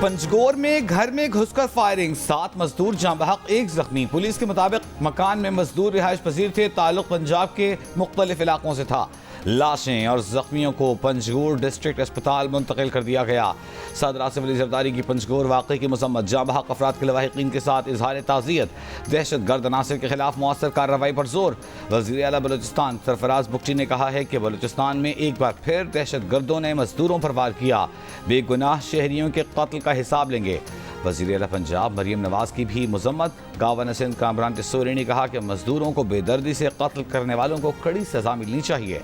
पंजगोर में घर में घुसकर फायरिंग, 7 मजदूर जाँ बहक, 1 जख्मी। पुलिस के मुताबिक मकान में मजदूर रिहाइश पजीर थे। ताल्लुक पंजाब के मुख्तलिफ इलाकों से था। लाशें और जख्मियों को पंजगोर डिस्ट्रिक्ट अस्पताल मुंतकिल कर दिया गया। सदर आसिफ अली जरदारी की पंजगोर वाक़े की मजम्मत, जाँ बहक अफराद के लवाहिकीन के साथ इजहार ताज़ियत। दहशत गर्द अनासर के खिलाफ मौसर कार्रवाई पर जोर। वज़ीर आला बलूचिस्तान सरफराज बुगटी ने कहा है कि बलूचिस्तान में एक बार फिर दहशत गर्दों ने मजदूरों पर वार किया। बेगुनाह शहरियों के कत्ल का हिसाब लेंगे। वज़ीर आला पंजाब मरियम नवाज की भी मजम्मत। गावन सिंध कामरान टिस्सोरी ने कहा कि मजदूरों को बेदर्दी से कत्ल करने वालों को कड़ी सजा मिलनी चाहिए।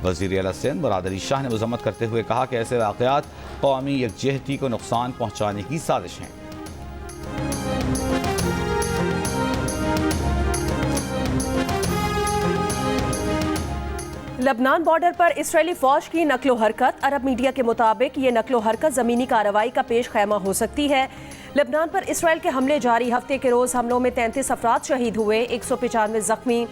वज़ीर आला सिंध मुराद अली शाह ने मजम्मत करते हुए कहा कि ऐसे वाक़यात कौमी यकजहती को नुकसान पहुँचाने की साजिश हैं। लबनान बॉर्डर पर इसराइली फौज की नकलो हरकत। अरब मीडिया के मुताबिक ये नकलो हरकत ज़मीनी कार्रवाई का पेश खैमा हो सकती है। लबनान पर इसराइल के हमले जारी। हफ्ते के रोज़ हमलों में 33 अफराद शहीद हुए, 195 जख्मी।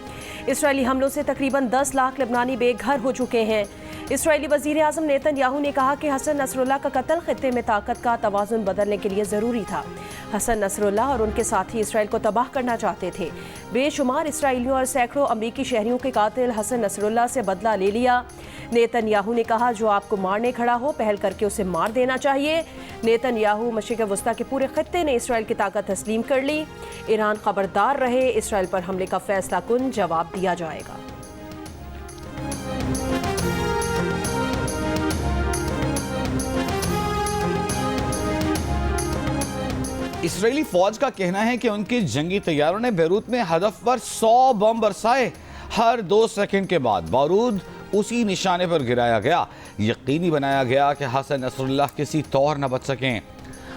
इसराइली हमलों से तकरीबन 10 लाख लबनानी बेघर हो चुके हैं। इसराइली वज़ीर आज़म नेतन्याहू ने कहा कि हसन नसरुल्लाह का कत्ल खित्ते में ताकत का तवाज़ुन बदलने के लिए ज़रूरी था। हसन नसरुल्लाह और उनके साथी इसराइल को तबाह करना चाहते थे। बेशुमार इसराइलियों और सैकड़ों अमरीकी शहरियों के कातिल हसन नसरुल्लाह से बदला ले लिया। नेतन्याहू ने कहा, जो आपको मारने खड़ा हो पहल करके उसे मार देना चाहिए। नेतन्याहू मशरिक़ वस्ता के पूरे खित्ते ने इसराइल की ताकत तस्लीम कर ली। ईरान खबरदार रहे, इसराइल पर हमले का फैसला कुन जवाब दिया जाएगा। इसराइली फौज का कहना है कि उनके जंगी तैयारों ने बैरूत में हदफ पर 100 बम बरसाए। हर 2 सेकंड के बाद बारूद उसी निशाने पर गिराया गया। यकीनी बनाया गया कि हसन नसरुल्लाह किसी तौर न बच सकें।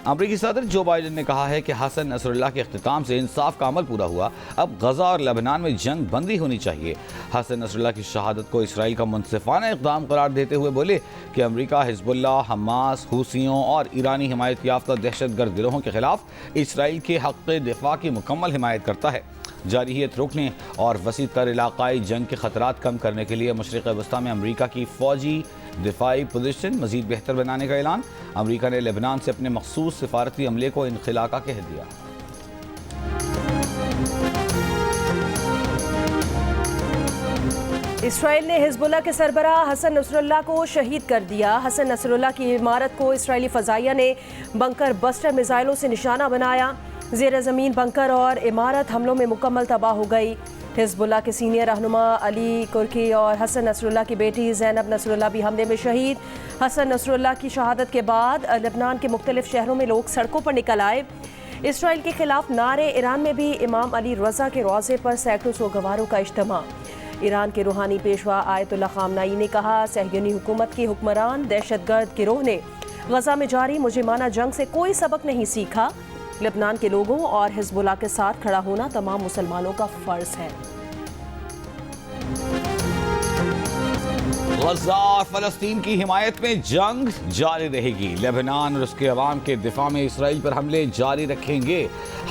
अमरीकी सदर जो बाइडन ने कहा है कि हसन नसरुल्लाह के इख्तिताम से इंसाफ का अमल पूरा हुआ। अब गजा और लेबनान में जंग बंदी होनी चाहिए। हसन नसरुल्लाह की शहादत को इसराइल का मुनसिफाना इक़दाम करार देते हुए बोले कि अमरीका हिजबुल्लाह, हमास, हूसियों और ईरानी हिमायत याफ्ता दहशत गर्द गिरोहों के खिलाफ इसराइल के हक़ दिफा की मुकम्मल हिमायत करता है। जारहियत रोकने और वसी तर इलाक़ाई जंग के ख़तरात कम करने के लिए मशरिक़ वस्ता में अमरीका की फ़ौजी दिफाई पोजीशन मज़ीद बेहतर बनाने का ऐलान। अमरीका ने लेबनान से अपने मखसूस सिफारती अमले को इनखिला का कह दिया। इसराइल ने हिजबुल्लाह के सरबराह हसन नसरुल्लाह को शहीद कर दिया। हसन नसरुल्लाह की इमारत को इसराइली फ़ज़ाइया ने बंकर बस्टर मिसाइलों से निशाना बनाया। ज़ेर ज़मीन बंकर और इमारत हमलों में मुकम्मल तबाह हो गई। हिजबुल्लाह के सीनियर रहनुमा अली कुर्की और हसन नसरुल्लाह की बेटी ज़ैनब नसरुल्लाह भी हमले में शहीद। हसन नसरुल्लाह की शहादत के बाद लबनान के मुख्तलिफ शहरों में लोग सड़कों पर निकल आए। इसराइल के खिलाफ नारे। ईरान में भी इमाम अली रज़ा के रोज़े पर सैकड़ों सोगवारों का इज्तिमा। ईरान के रूहानी पेशवा आयतुल्लाह ख़ामनाई ने कहा, सहयोनी हुकूमत के हुक्मरान दहशतगर्द गिरोह ने गजा में जारी मुजरिमाना जंग से कोई सबक नहीं सीखा। लेबनान के लोगों और हिजबुल्लाह के साथ खड़ा होना तमाम मुसलमानों का फर्ज है। गजा और फलस्तीन की हिमायत में जंग जारी रहेगी। लेबनान और उसके अवाम के दिफा में इसराइल पर हमले जारी रखेंगे।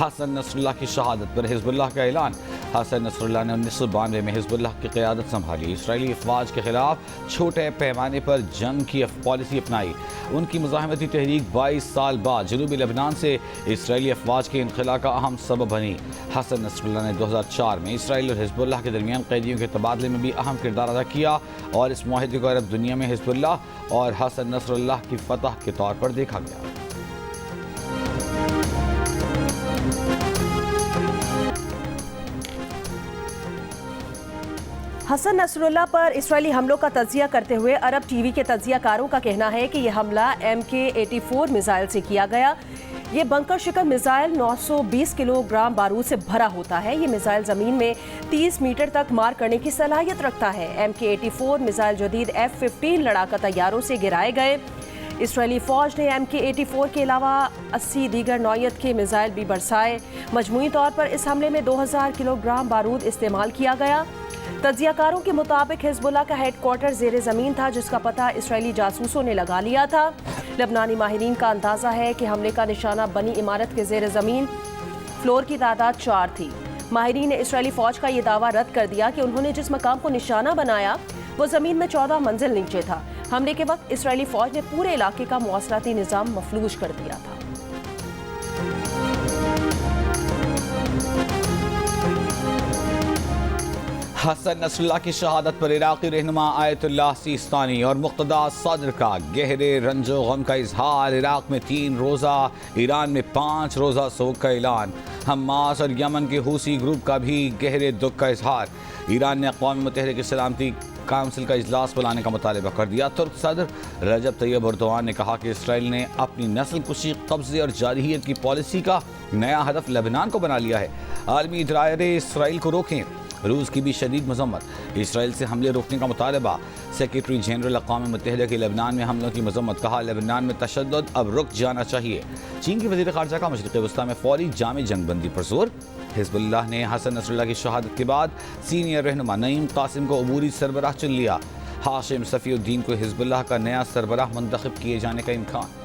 हसन नसरुल्लाह की शहादत पर हिजबुल्लाह का ऐलान। हसन नसरुल्लाह ने 1992 में हिजबुल्लाह की क़यादत संभाली। इसराइली अफवाज के खिलाफ छोटे पैमाने पर जंग की पॉलिसी अपनाई। उनकी मुज़ाहमती तहरीक 22 साल बाद जनूबी लेबनान से इसराइली अफवाज के इनखला का अहम सबब बनी। हसन नसरुल्लाह ने 2004 में इसराइल और हिजबुल्लाह के दरमियान कैदियों के तबादले में भी अहम किरदार अदा किया और इस मुआहदे को अरब दुनिया में हिजबुल्लाह और हसन नसरुल्लाह की फतह के तौर पर देखा गया। हसन नसरुल्लाह पर इसराइली हमलों का तज्जिया करते हुए अरब टीवी के तज्जियाकारों का कहना है कि यह हमला MK-84 मिसाइल से किया गया। ये बंकर शिकन मिसाइल 920 किलोग्राम बारूद से भरा होता है। ये मिसाइल ज़मीन में 30 मीटर तक मार करने की सलाहियत रखता है। MK-84 मिसाइल जदीद F-15 लड़ाका तैयारों से गिराए गए। इसराइली फ़ौज ने MK-84 के अलावा 80 दीगर नौयत के मिसाइल भी बरसाए। मजमूई तौर पर इस हमले में 2000 किलोग्राम बारूद इस्तेमाल किया गया। तज्जियाकारों के मुताबिक हिजबुल्लाह का हेडक्वार्टर ज़ेरे ज़मीन था, जिसका पता इसराइली जासूसों ने लगा लिया था। लबनानी माहिरीन का अंदाज़ा है कि हमले का निशाना बनी इमारत के ज़ेरे ज़मीन फ्लोर की तादाद 4 थी। माहिरीन ने इसराइली फ़ौज का ये दावा रद्द कर दिया कि उन्होंने जिस मकाम को निशाना बनाया वो ज़मीन में 14 मंजिल नीचे था। हमले के वक्त इसराइली फ़ौज ने पूरे इलाके का मुआसराती निज़ाम मफलूज कर दिया था। हसन नसरुल्लाह की शहादत पर इराक़ी रहनुमा आयतुल्लाह सिस्तानी और मुक़्तदा सदर का गहरे रंजो गम का इजहार। इराक़ में 3 रोज़ा, ईरान में 5 रोज़ा सोग का ऐलान। हमास और यमन के हूसी ग्रुप का भी गहरे दुख का इजहार। ईरान ने अक़वाम मुत्तहिदा की सलामती काउंसिल का इजलास बुलाने का मुतालबा कर दिया। तुर्क सदर रजब तैयब एर्दोआन ने कहा कि इसराइल ने अपनी नस्ल कुशी, कब्जे और जारहियत की पॉलिसी का नया हदफ लेबनान को बना लिया है। आलमी इदारे इसराइल को रोकें। रूस की भी शदीद मजम्मत। इसराइल से हमले रोकने का मुतालबा। सेक्रेटरी जनरल अक़वाम मुत्तहिदा के लेबनान में हमलों की मजम्मत। कहा लेबनान में तशद्दुद अब रुक जाना चाहिए। चीन के वज़ीर ख़ारजा का मशरिक़ वस्ता में फौरी जामे जंगबंदी पर जोर। हिज़्बुल्लाह ने हसन नसरुल्लाह की शहादत के बाद सीनियर रहनुमा नईम कासिम को अबूरी सरबराह चुन लिया। हाशिम सफ़ीउद्दीन को हिज़्बुल्लाह का नया सरबराह मुंतखब किए जाने का इम्कान।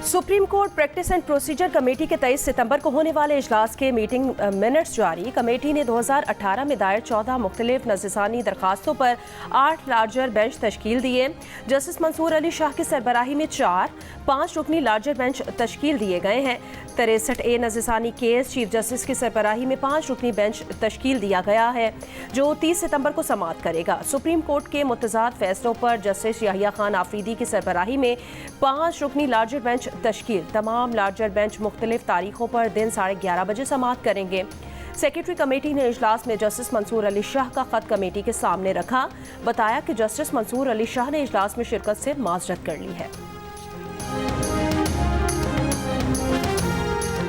Supreme court practice and procedure committee के 23 सितंबर को होने वाले इजलास के मीटिंग मिनट्स जारी। कमेटी ने 2018 में दायर 14 मुख्तलिफ नज़रसानी दरखास्तों पर 8 लार्जर बेंच तश्कील दिए। जस्टिस मंसूर अली शाह की सरबराही में 5 रुकनी लार्जर बेंच तश्कील दिए गए हैं। 63A नज़रसानी केस चीफ जस्टिस की सरबराही में 5 रुकनी बेंच तश्कील दिया गया है जो 30 सितंबर को समाअत करेगा। सुप्रीम कोर्ट के मुतज़ाद फैसलों पर जस्टिस याहिया खान आफरीदी की सरबराही में 5 रुकनी लार्जर बेंच तश्कील। तमाम लार्जर बेंच मुख्तलिफ तारीखों पर दिन 11:30 बजे समाअत करेंगे। सेक्रेटरी कमेटी ने इजलास में जस्टिस मंसूर अली शाह का खत कमेटी के सामने रखा। बताया कि जस्टिस मंसूर अली शाह ने इजलास में शिरकत से माजरत कर ली है।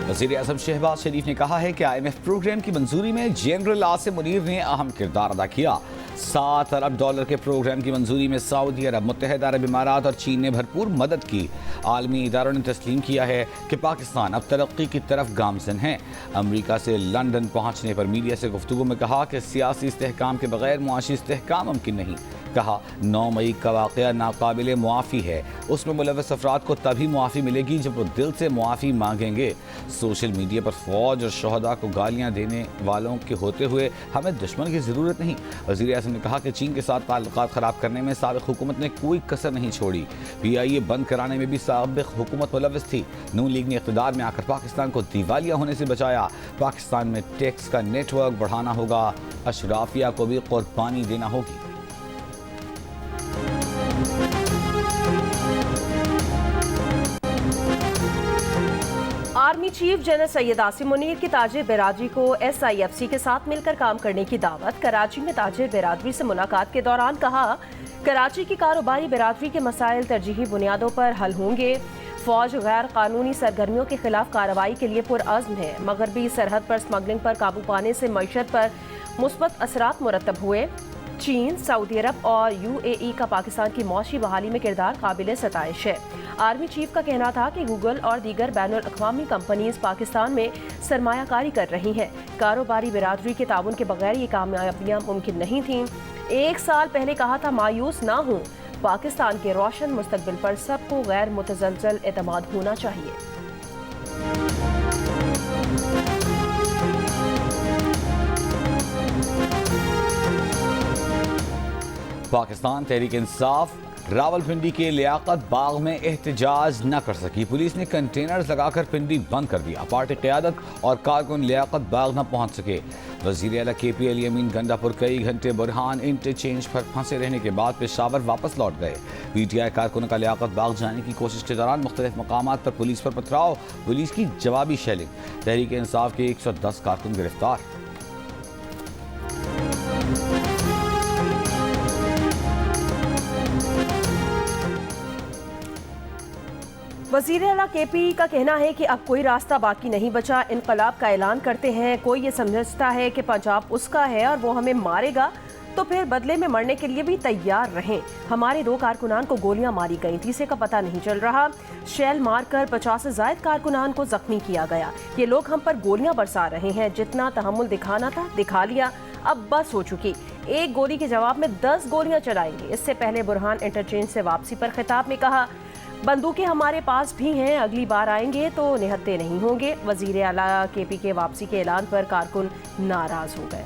वज़ीर आज़म शहबाज शरीफ ने कहा है कि IMF प्रोग्राम की मंजूरी में जनरल आसिम मुनीर ने अहम किरदार अदा किया। $7 अरब के प्रोग्राम की मंजूरी में सऊदी अरब, मुत्तहिदा अरब इमारात और चीन ने भरपूर मदद की। आलमी इदारों ने तस्लीम किया है कि पाकिस्तान अब तरक्की की तरफ गामज़न है। अमरीका से लंदन पहुँचने पर मीडिया से गुफ्तगू में कहा कि सियासी इस्तेहकाम के बगैर मुआशी इस्तेहकाम मुमकिन नहीं। कहा 9 मई का वाक़या नाकाबिले मुआफ़ी है। उसमें मुलव्वस अफराद को तभी मुआफ़ी मिलेगी जब वो दिल से मुआफ़ी मांगेंगे। सोशल मीडिया पर फ़ौज और शहदा को गालियाँ देने वालों के होते हुए हमें दुश्मन की ज़रूरत नहीं। वज़ीर आज़म ने कहा कि चीन के साथ ताल्लुकात ख़राब करने में साबिक़ हुकूमत ने कोई कसर नहीं छोड़ी। PIA बंद कराने में भी साबिक़ हुकूमत मुलव्वस थी। नून लीग ने इक़्तिदार में आकर पाकिस्तान को दिवालिया होने से बचाया। पाकिस्तान में टैक्स का नेटवर्क बढ़ाना होगा। अशराफिया को भी कुर्बानी देना होगी। Army chief general Syed Asim Munir की ताजिर बिरादरी को SIFC के साथ मिलकर काम करने की दावत। कराची में ताजिर बिरादरी से मुलाकात के दौरान कहा कराची की कारोबारी बिरादरी के मसाइल तरजीही बुनियादों पर हल होंगे। फौज गैर कानूनी सरगर्मियों के खिलाफ कार्रवाई के लिए पुरअज़्म है। मगरबी सरहद पर स्मगलिंग पर काबू पाने से मईशत पर मुस्बत असरात मुरतब हुए। चीन, सऊदी अरब और UAE का पाकिस्तान की मौशी बहाली में किरदार काबिल सताइश है। आर्मी चीफ का कहना था कि गूगल और दीगर बैनुल अक़वामी कंपनीज पाकिस्तान में सरमायाकारी कर रही हैं। कारोबारी बिरादरी के ताउन के बगैर ये कामयाबियाँ मुमकिन नहीं थीं। 1 साल पहले कहा था मायूस ना हों, पाकिस्तान के रोशन मुस्तकबिल पर सबको गैर मुतज़लज़ल एतमाद होना चाहिए। पाकिस्तान तहरीक इंसाफ रावलपिंडी के लियाकत बाग में एहतजाज न कर सकी। पुलिस ने कंटेनर्स लगाकर पिंडी बंद कर दिया। पार्टी क़यादत और कारकुन लियाकत बाग न पहुंच सके। वज़ीर आला KP अली अमीन गंडापुर कई घंटे बुरहान इंटरचेंज पर फंसे रहने के बाद पेशावर वापस लौट गए। PTI कारकुनों का लियाकत बाग जाने की कोशिश के दौरान मुख्तलिफ मकामात पर पुलिस पर पथराव, पुलिस की जवाबी शेलिंग। तहरीक इंसाफ के 110 कारकुन गिरफ्तार। वज़ीर आला KP का कहना है कि अब कोई रास्ता बाकी नहीं बचा। इनकलाब का ऐलान करते हैं। कोई ये समझता है कि पंजाब उसका है और वो हमें मारेगा तो फिर बदले में मरने के लिए भी तैयार रहें। हमारे 2 कारकुनान को गोलियां मारी गईं, तीसरे का पता नहीं चल रहा। शेल मारकर 50 से ज़ायद कारकुनान को जख्मी किया गया। ये लोग हम पर गोलियां बरसा रहे हैं। जितना तहम्मुल दिखाना था दिखा लिया, अब बस हो चुकी। 1 गोली के जवाब में 10 गोलियां चलाएंगे। इससे पहले बुरहान इंटरचेंज से वापसी पर खिताब में कहा बंदूकें हमारे पास भी हैं, अगली बार आएंगे तो निहत्ते नहीं होंगे। वज़ीर आला KP के वापसी के ऐलान पर कारकुन नाराज हो गए।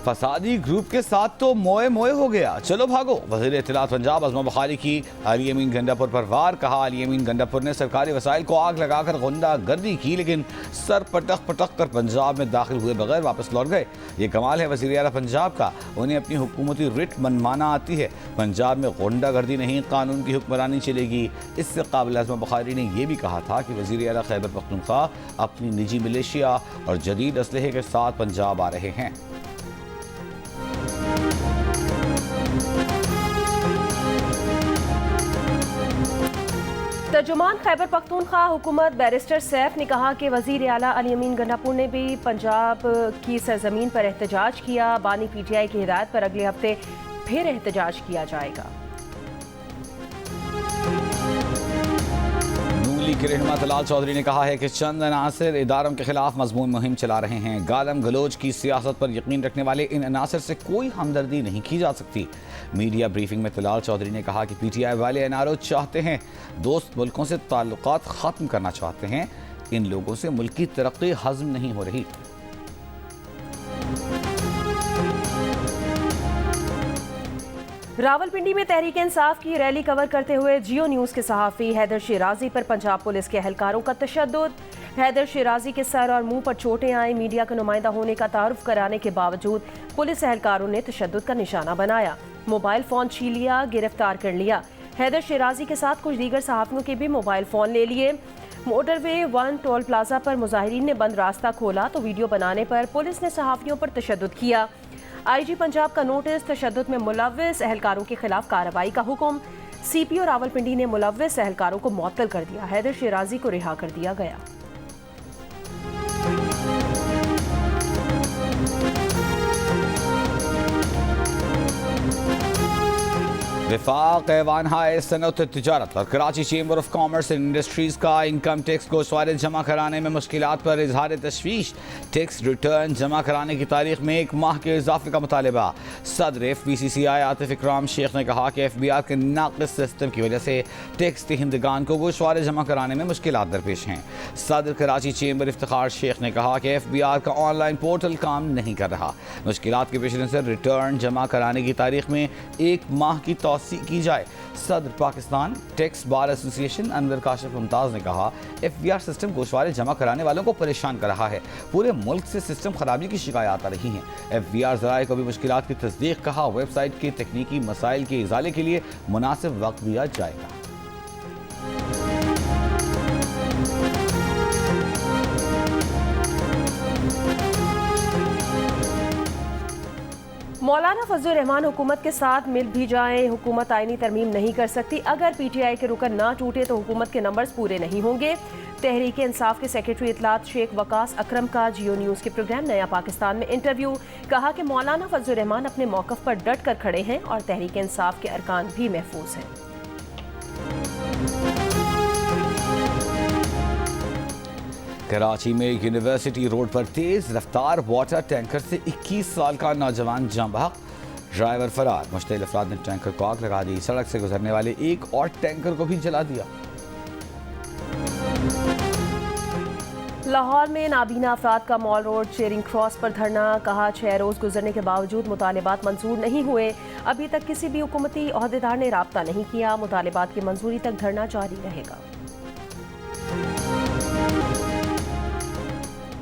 फसादी ग्रुप के साथ तो मोए मोए हो गया, चलो भागो। वज़ीर इत्तलात पंजाब अज़मा बुखारी की अली अमीन गंडापुर पर वार। कहा, अली अमीन गंडापुर ने सरकारी वसाइल को आग लगाकर गुंडागर्दी की, लेकिन सर पटक पटक कर पंजाब में दाखिल हुए बगैर वापस लौट गए। ये कमाल है वज़ीर आला पंजाब का, उन्हें अपनी हुकूमती रिट मनमाना आती है। पंजाब में गुंडागर्दी नहीं, कानून की हुक्मरानी चलेगी। इससे काबिल अज़मा बुखारी ने यह भी कहा था कि वज़ीर आला खैबर पख्तूनख्वा अपनी निजी मिलिशिया और जदीद असलहे के साथ पंजाब आ रहे हैं। तर्जुमान खैबर पख्तूनख्वा हुकूमत बैरिस्टर सैफ ने कहा कि वज़ीर आला अली अमीन गंडापुर ने भी पंजाब की सरजमीन पर एहतजाज किया। बानी पीटीआई की हिदायत पर अगले हफ्ते फिर एहतजाज किया जाएगा। नूली के रहनुमा तलाल चौधरी ने कहा है कि चंद अनासर इदारों के खिलाफ मजमून मुहिम चला रहे हैं। गालम गलोच की सियासत पर यकीन रखने वाले इन अनासर से कोई हमदर्दी नहीं की जा सकती। मीडिया ब्रीफिंग में तलाल चौधरी ने कहा कि पीटीआई वाले एनआरओ चाहते हैं, दोस्त मुल्कों से ताल्लुकात ख़त्म करना चाहते हैं। इन लोगों से मुल्क की तरक्की हज़म नहीं हो रही। रावलपिंडी में तहरीक इंसाफ की रैली कवर करते हुए जियो न्यूज़ के सहाफ़ी हैदर शिराजी पर पंजाब पुलिस के एहलकारों का तशद्दुद। हैदर शिराजी के सर और मुंह पर चोटें आई। मीडिया का नुमाइंदा होने का तारुफ कराने के बावजूद पुलिस एहलकारों ने तशद्दुद का निशाना बनाया, मोबाइल फ़ोन छीन लिया, गिरफ्तार कर लिया। हैदर शिराजी के साथ कुछ दीगर सहाफ़ियों के भी मोबाइल फ़ोन ले लिए। मोटरवे 1 टोल प्लाजा पर मुजाहिरीन ने बंद रास्ता खोला तो वीडियो बनाने पर पुलिस ने सहाफ़ियों पर तशद्दुद किया। आईजी पंजाब का नोटिस, तशद्दुद में मुलव्विस एहलकारों के खिलाफ कार्रवाई का हुक्म। सीपीओ रावलपिंडी ने मुलव्विस एहलकारों को मुअत्तल कर दिया। हैदर शिराजी को रिहा कर दिया गया। वफाक ऐवान हाय सनअत तिजारत और Karachi chamber of commerce and industries का इनकम टैक्स गोशवारे जमा कराने में मुश्किलात पर इजहार तशवीश। टैक्स रिटर्न जमा कराने की तारीख में 1 माह के इजाफे का मुतालबा। सदर FPCCI आतिफ इकराम शेख ने कहा कि FBI के नाक़िस सिस्टम की वजह से टैक्स दहिंदगान को गोशवारे जमा कराने में मुश्किलात दरपेश हैं। सदर कराची चेंबर इफ्तिखार शेख ने कहा कि FBI का ऑनलाइन पोर्टल काम नहीं कर रहा। मुश्किलात के पेश नज़र रिटर्न जमा कराने की तारीख में 1 माह की की जाए। सदर Pakistan tax bar association Anwar Kashif Mumtaz ने कहा, FBR सिस्टम गोशवारे जमा कराने वालों को परेशान कर रहा है। पूरे मुल्क से सिस्टम खराबी की शिकायत आ रही हैं। FBR ज़राए को भी मुश्किलात की तस्दीक। कहा, वेबसाइट के तकनीकी मसाइल के इजाले के लिए मुनासिब वक्त दिया जाएगा। मौलाना फजलुर रहमान हुकूमत के साथ मिल भी जाएं, हुकूमत आईनी तरमीम नहीं कर सकती। अगर PTI के रुकन ना टूटे तो हुकूमत के नंबर्स पूरे नहीं होंगे। तहरीक इंसाफ के सेक्रेटरी इत्तलात शेख वकास अकरम का जियो न्यूज़ के प्रोग्राम नया पाकिस्तान में इंटरव्यू। कहा कि मौलाना फजलुर रहमान अपने मौक़िफ़ पर डट कर खड़े हैं और तहरीक इंसाफ के अरकान भी महफूज हैं। कराची में यूनिवर्सिटी रोड पर तेज रफ्तार वाटर टैंकर से 21 साल का नौजवान जाँ बहक, ड्राइवर फरार। मुश्तइल अफराद ने टैंकर को आग लगा दी। सड़क से गुजरने वाले एक और टैंकर को भी जला दिया। लाहौर में नाबीना अफराद का मॉल रोड चेरिंग क्रॉस पर धरना। कहा, 6 रोज़ गुजरने के बावजूद मुतालिबात मंजूर नहीं हुए। अभी तक किसी भी हुकूमती ओहदेदार ने राब्ता नहीं किया। मुतालिबात की मंजूरी तक धरना जारी रहेगा।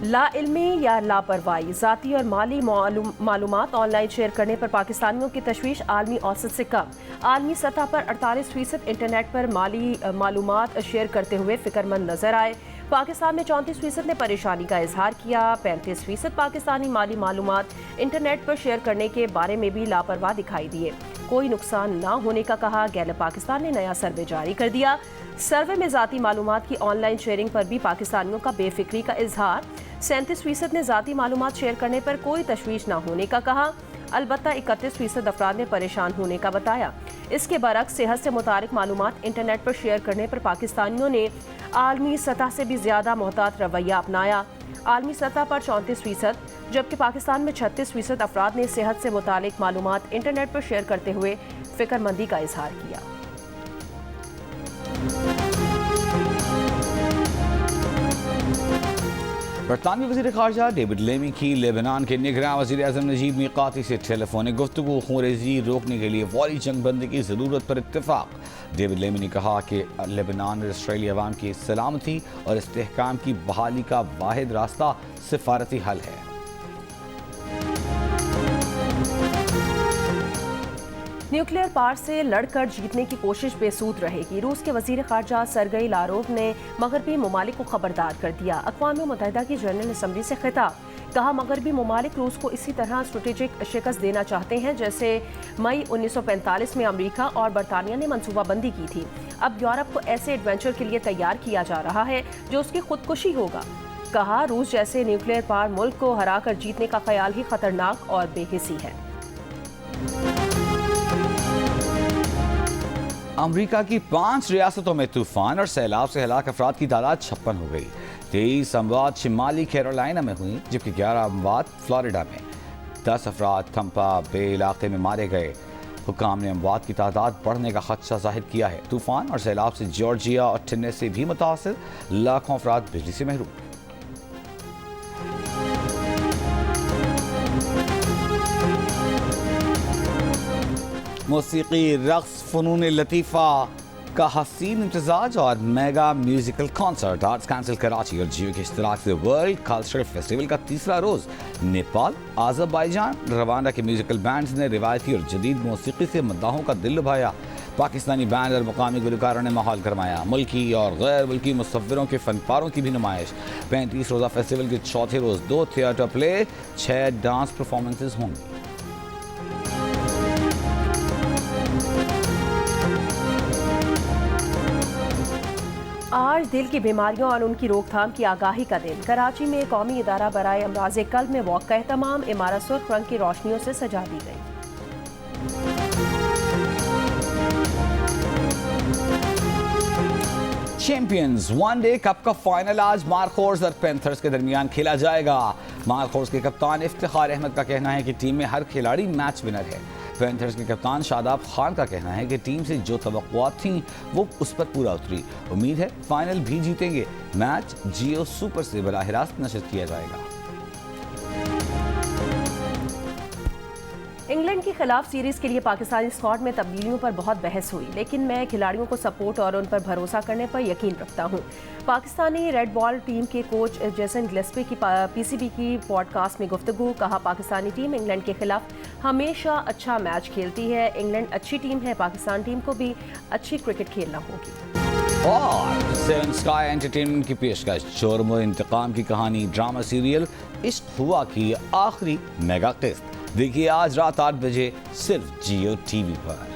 लाइल्मी या लापरवाही, ज़ाती और माली मालूमात ऑनलाइन शेयर करने पर पाकिस्तानियों की तशवीश आलमी औसत से कम। आलमी सतह पर 48% इंटरनेट पर माली मालूमात शेयर करते हुए फिक्रमंद नजर आए। पाकिस्तान में 34% ने परेशानी का इजहार किया। 35% पाकिस्तानी माली मालूमात इंटरनेट पर शेयर करने के बारे में भी लापरवाह दिखाई दिए। कोई नुकसान ना होने का कहा। गैलप पाकिस्तान ने नया सर्वे जारी कर दिया। सर्वे में ज़ाती मालूमात की ऑनलाइन शेयरिंग पर भी पाकिस्तानियों का बेफिक्री का इजहार। 37% ने ज़ाती मालूमात शेयर करने पर कोई तशवीश ना होने का कहा। अलबत्ता 31% अफराद ने परेशान होने का बताया। इसके बरक्स सेहत से मुतालिक मालूमात इंटरनेट पर शेयर करने पर पाकिस्तानियों ने आलमी सतह से भी ज़्यादा मोहतात रवैया अपनाया। आलमी सतह पर 34%, जबकि पाकिस्तान में 36% अफराद ने सेहत से मुतालिक मालूमात इंटरनेट पर शेयर करते हुए फिक्रमंदी का इजहार किया। बरतानवी वज़ीर ख़ारजा डेविड लेमी की लेबनान के निगरान वज़ीर आज़म नजीब मीक़ाती से टेलीफोनिक गुफ्तगू खूनरेज़ी रोकने के लिए फौरी जंग बंदी की ज़रूरत पर इत्तेफाक। डेविड लेमी ने कहा कि लेबनान और इसराइली अवाम की सलामती और इस्तेहकाम की बहाली का वाहिद रास्ता सिफारती हल है। न्यूक्लियर पार से लड़कर जीतने की कोशिश बेसूद रहेगी। रूस के वजीर खारजा सरगई लारोव ने मगरबी ममालिक को खबरदार कर दिया। अक़वाम मुत्तहिदा की जनरल असम्बली से खिताब, कहा मगरबी ममालिक रूस को इसी तरह स्ट्रेटेजिक शिकस्त देना चाहते हैं जैसे मई 1945 में अमेरिका और बरतानिया ने मनसूबाबंदी की थी। अब यूरोप को ऐसे एडवेंचर के लिए तैयार किया जा रहा है जो उसकी खुदकुशी होगा। कहा रूस जैसे न्यूक्लियर पार मुल्क को हराकर जीतने का ख्याल ही खतरनाक और बेहिसी है। अमरीका की 5 रियासतों में तूफान और सैलाब से हलाक अफराद की तादाद 56 हो गई। 23 अमवात शिमाली कैरोलिना में हुई जबकि 11 अमवात फ्लोरिडा में। 10 अफराद थम्पा बे इलाके में मारे गए। हुकाम ने अमवात की तादाद बढ़ने का खदशा जाहिर किया है। तूफान और सैलाब से जॉर्जिया और टेनेसी भी मुतासर, लाखों अफराद बिजली से महरूम। मौसीकी, रक्स, फ़नून लतीफ़ा का हसीन इम्तजाज और mega musical concert arts council Karachi और जियो के इश्तराक से वर्ल्ड कल्चरल फेस्टिवल का तीसरा रोज़। नेपाल, आज़रबाईजान, रवांडा के म्यूजिकल बैंड्स ने रिवायती और जदीद मौसीकी से मद्दाहों का दिल लुभाया। पाकिस्तानी बैंड और मुकामी गुलकारों ने माहौल गरमाया। मुल्की और गैर मुल्की मुसव्विरों के फनकारों की भी नुमाइश। 35 रोज़ा फेस्टिवल के चौथे रोज़ 2 थिएटर प्ले, 6 डांस परफॉर्मेंसेज होंगी। आज दिल की बीमारियों और उनकी रोकथाम की आगाही का दिन। कराची में कौमी इदारा बराए अमराज़े कल्ब में वॉक का एहतमाम। इमारत सुर्ख रंग की रोशनियों से सजा दी गई। चैंपियंस वनडे कप का फाइनल आज मार्कोर्स और पैंथर्स के दरमियान खेला जाएगा। मार्कोर्स के कप्तान इफ्तिखार अहमद का कहना है कि टीम में हर खिलाड़ी मैच विनर है। पैंथर्स के कप्तान शादाब खान का कहना है कि टीम से जो तवक्कुआत थीं वो उस पर पूरा उतरी। उम्मीद है फाइनल भी जीतेंगे। मैच जियो सुपर से बराह रास्त नशर किया जाएगा। इंग्लैंड के खिलाफ सीरीज के लिए पाकिस्तानी स्क्वाड में तब्दीलियों पर बहुत बहस हुई, लेकिन मैं खिलाड़ियों को सपोर्ट और उन पर भरोसा करने पर यकीन रखता हूं। पाकिस्तानी रेड बॉल टीम के कोच जेसन गिलेस्पी की पीसीबी की पॉडकास्ट में गुफ्तगू। कहा पाकिस्तानी टीम इंग्लैंड के खिलाफ हमेशा अच्छा मैच खेलती है। इंग्लैंड अच्छी टीम है, पाकिस्तान टीम को भी अच्छी क्रिकेट खेलना होगी। और सेवन स्काई एंटरटेनमेंट की पेशकश जुर्म और इंतकाम की कहानी ड्रामा सीरियल इश्क हुआ की आखिरी मेगा किस्त देखिए आज रात 8 बजे सिर्फ जियो टीवी पर।